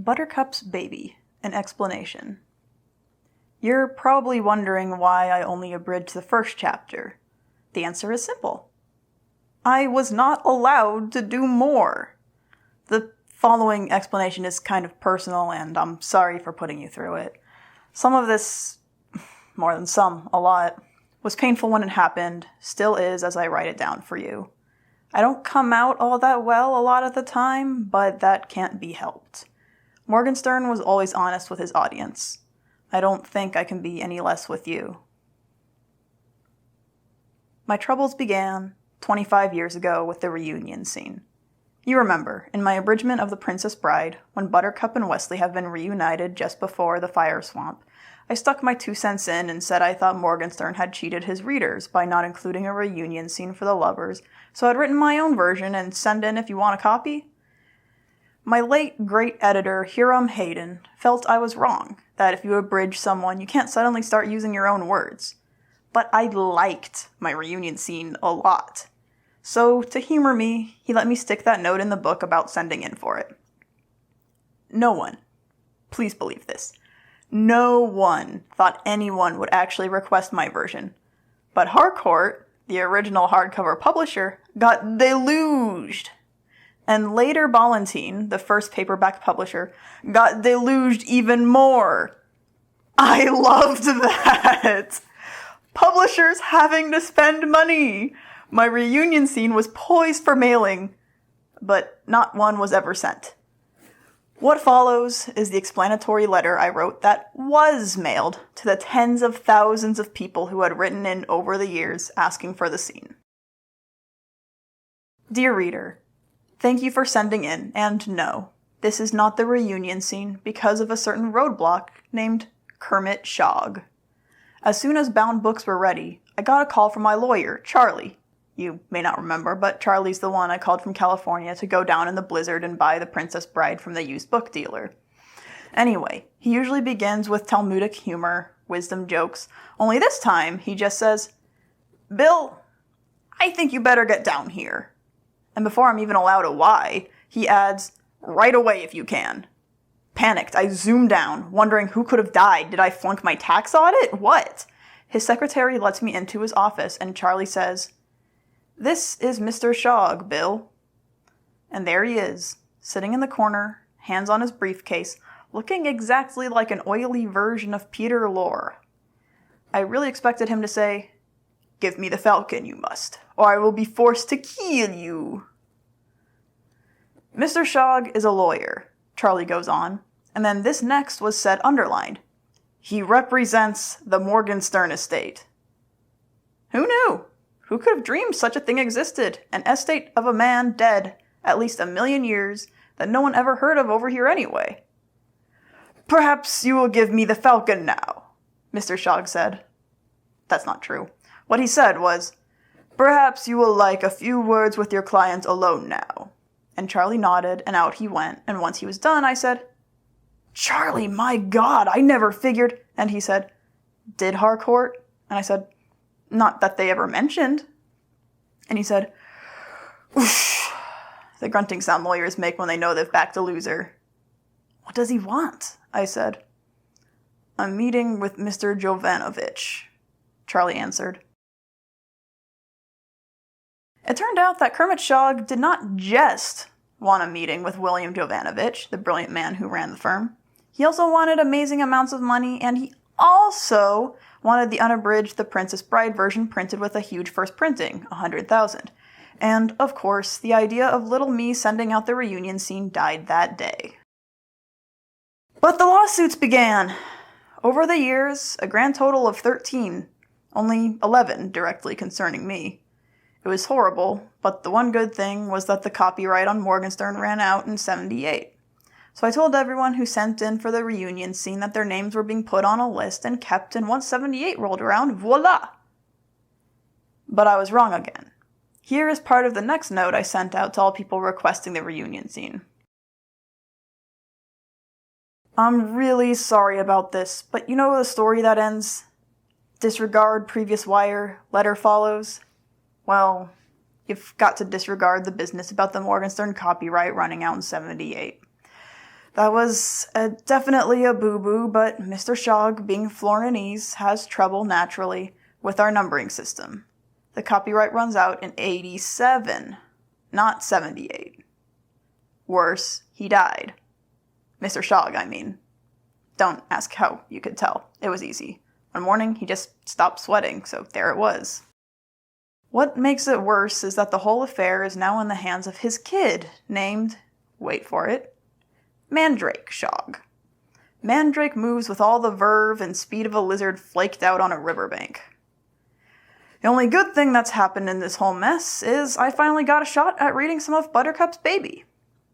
Buttercup's Baby, an explanation. You're probably wondering why I only abridged the first chapter. The answer is simple. I was not allowed to do more. The following explanation is kind of personal, and I'm sorry for putting you through it. Some of this, more than some, a lot, was painful when it happened, still is as I write it down for you. I don't come out all that well a lot of the time, but that can't be helped. Morgenstern was always honest with his audience. I don't think I can be any less with you. My troubles began 25 years ago with the reunion scene. You remember, in my abridgment of The Princess Bride, when Buttercup and Wesley have been reunited just before the fire swamp, I stuck my 2 cents in and said I thought Morgenstern had cheated his readers by not including a reunion scene for the lovers, so I'd written my own version and send in if you want a copy. My late great editor, Hiram Hayden, felt I was wrong, that if you abridge someone, you can't suddenly start using your own words. But I liked my reunion scene a lot. So, to humor me, he let me stick that note in the book about sending in for it. No one, please believe this, no one thought anyone would actually request my version. But Harcourt, the original hardcover publisher, got deluged. And later Ballantine, the first paperback publisher, got deluged even more. I loved that! Publishers having to spend money! My reunion scene was poised for mailing, but not one was ever sent. What follows is the explanatory letter I wrote that was mailed to the tens of thousands of people who had written in over the years asking for the scene. Dear reader, thank you for sending in, and no, this is not the reunion scene because of a certain roadblock named Kermit Shogg. As soon as bound books were ready, I got a call from my lawyer, Charlie. You may not remember, but Charlie's the one I called from California to go down in the blizzard and buy The Princess Bride from the used book dealer. Anyway, he usually begins with Talmudic humor, wisdom jokes, only this time he just says, "Bill, I think you better get down here." And before I'm even allowed a why, he adds, "Right away if you can." Panicked, I zoom down, wondering who could have died. Did I flunk my tax audit? What? His secretary lets me into his office, and Charlie says, "This is Mr. Shogg, Bill." And there he is, sitting in the corner, hands on his briefcase, looking exactly like an oily version of Peter Lorre. I really expected him to say, "Give me the falcon, you must, or I will be forced to kill you." Mr. Shogg is a lawyer, Charlie goes on, and then this next was said underlined. He represents the Morgenstern estate. Who knew? Who could have dreamed such a thing existed? An estate of a man dead at least 1,000,000 years that no one ever heard of over here anyway. "Perhaps you will give me the falcon now," Mr. Shogg said. That's not true. What he said was, "Perhaps you will like a few words with your client alone now." And Charlie nodded, and out he went, and once he was done, I said, "Charlie, my God, I never figured..." And he said, "Did Harcourt?" And I said, "Not that they ever mentioned." And he said, "Whoosh," the grunting sound lawyers make when they know they've backed a loser. "What does he want?" I said. "A meeting with Mr. Jovanovich," Charlie answered. It turned out that Kermit Shogg did not just want a meeting with William Jovanovich, the brilliant man who ran the firm. He also wanted amazing amounts of money, and he also wanted the unabridged The Princess Bride version printed with a huge first printing, 100,000. And, of course, the idea of little me sending out the reunion scene died that day. But the lawsuits began. Over the years, a grand total of 13, only 11 directly concerning me. It was horrible, but the one good thing was that the copyright on Morgenstern ran out in 1978. So I told everyone who sent in for the reunion scene that their names were being put on a list and kept, and once 1978 rolled around, voila! But I was wrong again. Here is part of the next note I sent out to all people requesting the reunion scene. "I'm really sorry about this, but you know the story that ends? Disregard previous wire, letter follows? Well, you've got to disregard the business about the Morgenstern copyright running out in 1978. That was definitely a boo-boo, but Mr. Shogg, being Florinese, has trouble naturally with our numbering system. The copyright runs out in 87, not 78. Worse, he died. Mr. Shogg, I mean. Don't ask how you could tell. It was easy. One morning, he just stopped sweating, so there it was. What makes it worse is that the whole affair is now in the hands of his kid, named, wait for it, Mandrake Shogg. Mandrake moves with all the verve and speed of a lizard flaked out on a riverbank. The only good thing that's happened in this whole mess is I finally got a shot at reading some of Buttercup's Baby.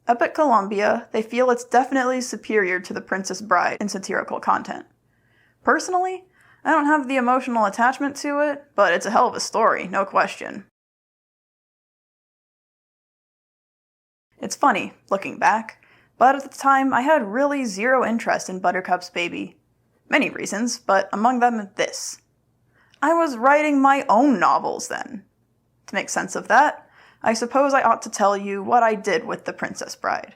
Up at Columbia, they feel it's definitely superior to The Princess Bride in satirical content. Personally, I don't have the emotional attachment to it, but it's a hell of a story, no question. It's funny, looking back, but at the time I had really zero interest in Buttercup's Baby. Many reasons, but among them this. I was writing my own novels then. To make sense of that, I suppose I ought to tell you what I did with The Princess Bride.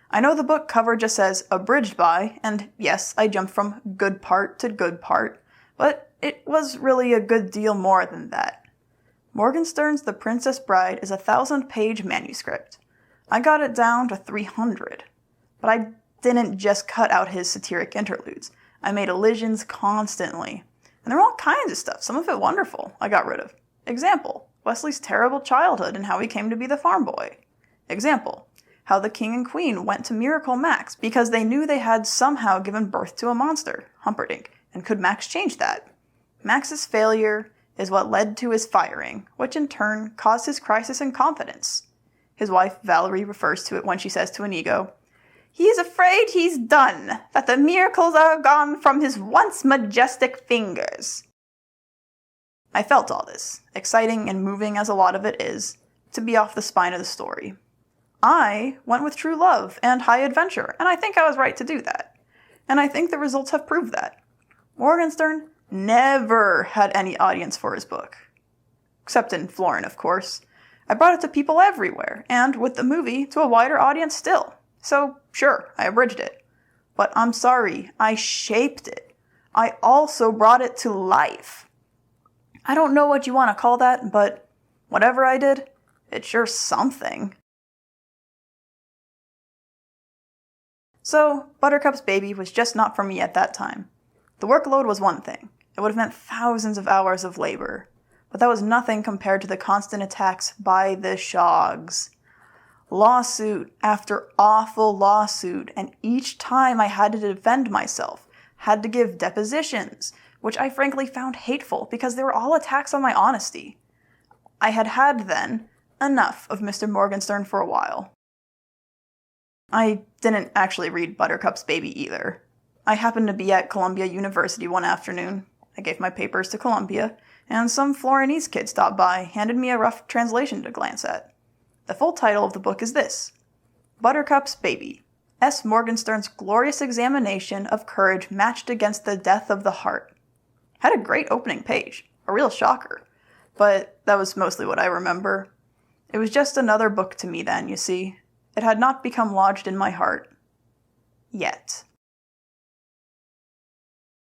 I know the book cover just says abridged by, and yes, I jumped from good part to good part, but it was really a good deal more than that. Morgenstern's The Princess Bride is a 1,000-page manuscript. I got it down to 300. But I didn't just cut out his satiric interludes. I made elisions constantly. And there were all kinds of stuff, some of it wonderful, I got rid of. Example, Wesley's terrible childhood and how he came to be the farm boy. Example, how the king and queen went to Miracle Max because they knew they had somehow given birth to a monster, Humperdinck, and could Max change that? Max's failure is what led to his firing, which in turn caused his crisis in confidence. His wife, Valerie, refers to it when she says to Inigo, "He is afraid he's done, that the miracles are gone from his once majestic fingers." I felt all this, exciting and moving as a lot of it is, to be off the spine of the story. I went with true love and high adventure, and I think I was right to do that. And I think the results have proved that. Morgenstern never had any audience for his book. Except in Florin, of course. I brought it to people everywhere, and with the movie, to a wider audience still. So, sure, I abridged it. But I'm sorry, I shaped it. I also brought it to life. I don't know what you want to call that, but whatever I did, it's sure something. So, Buttercup's Baby was just not for me at that time. The workload was one thing. It would have meant thousands of hours of labor. But that was nothing compared to the constant attacks by the Shoggs. Lawsuit after awful lawsuit, and each time I had to defend myself, had to give depositions, which I frankly found hateful because they were all attacks on my honesty. I had then enough of Mr. Morgenstern for a while. I didn't actually read Buttercup's Baby either. I happened to be at Columbia University one afternoon. I gave my papers to Columbia, and some Florinese kid stopped by, handed me a rough translation to glance at. The full title of the book is this: Buttercup's Baby, S. Morgenstern's glorious examination of courage matched against the death of the heart. Had a great opening page, a real shocker, but that was mostly what I remember. It was just another book to me then, you see. It had not become lodged in my heart. Yet.